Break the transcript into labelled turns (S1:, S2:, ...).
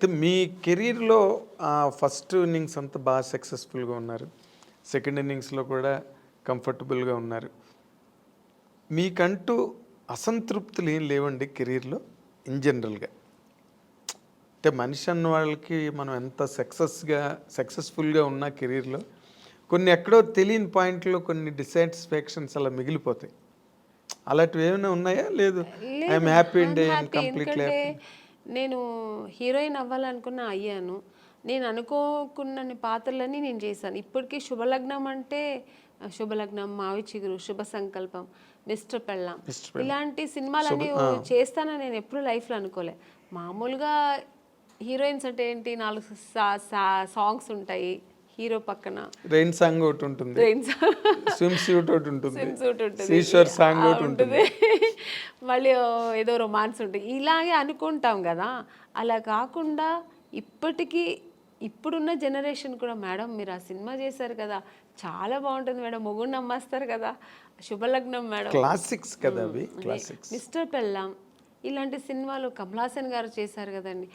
S1: అయితే మీ కెరీర్‌లో first innings అంతా బాగా సక్సెస్‌ఫుల్‌గా ఉన్నారు. సెకండ్ ఇన్నింగ్స్‌లో కూడా కంఫర్టబుల్‌గా ఉన్నారు. మీకంటూ అసంతృప్తులు ఏం లేవండి కెరీర్‌లో ఇన్ జనరల్‌గా? అంటే మనిషి అన్న వాళ్ళకి మనం ఎంత సక్సెస్‌ఫుల్‌గా ఉన్నా కెరీర్‌లో కొన్ని ఎక్కడో తెలియని పాయింట్‌లో కొన్ని డిస్సాటిస్ఫాక్షన్స్ అలా మిగిలిపోతాయి. అలాంటివి ఏమైనా ఉన్నాయా? లేదు
S2: లేదు.
S1: ఐయామ్ హ్యాపీ అండి.
S2: I'm
S1: I'm
S2: happy.
S1: కంప్లీట్‌లీ
S2: ఎందుకంటే
S1: హ్యాపీ.
S2: నేను హీరోయిన్ అవ్వాలనుకున్న అయ్యాను. నేను అనుకోకున్నన్ని పాత్రలన్నీ నేను చేశాను. ఇప్పటికి శుభలగ్నం అంటే శుభలగ్నం, మావి చిగురు, శుభ సంకల్పం, మిస్టర్ పెళ్ళాం
S1: మిస్టర్ బెన్.
S2: ఇలాంటి
S1: శుభ
S2: సినిమాలన్నీ
S1: ఆ!
S2: చేస్తానని నేను ఎప్పుడూ లైఫ్‌లో అనుకోలే. మామూలుగా హీరోయిన్స్ అంటే ఏంటి 4 సాంగ్స్ ఉంటాయి. హీరో పక్కన
S1: రెయిన్ సాంగ్ ఒకటుంటుంది.
S2: ట్రైన్స్
S1: స్విమ్ సూట్ ఒకటుంటుంది.
S2: స్విమ్ సూట్ ఉంటది.
S1: సీషోర్ సాంగ్ ఒకటుంటుంది.
S2: ఉంటది. మళ్ళీ ఏదో రొమాన్స్ ఉంటది. ఇలాగే అనుకుంటాం గదా! అలా కాకుండా ఇప్పటికి ఇప్పుడున్న జనరేషన్ కూడా మేడం మీరు ఆ సినిమా చేశారు కదా! చాలా బావుంటుంది మేడం. మొగుడిని నమ్మేస్తారు కదా! శుభలగ్నం మేడం.
S1: క్లాసిక్స్ కదా అవి.
S2: అదే
S1: క్లాసిక్స్.
S2: మిస్టర్ పెళ్ళాం ఇలాంటి సినిమాలు కమల్ హాసన్ గారు చేశారు కదండీ!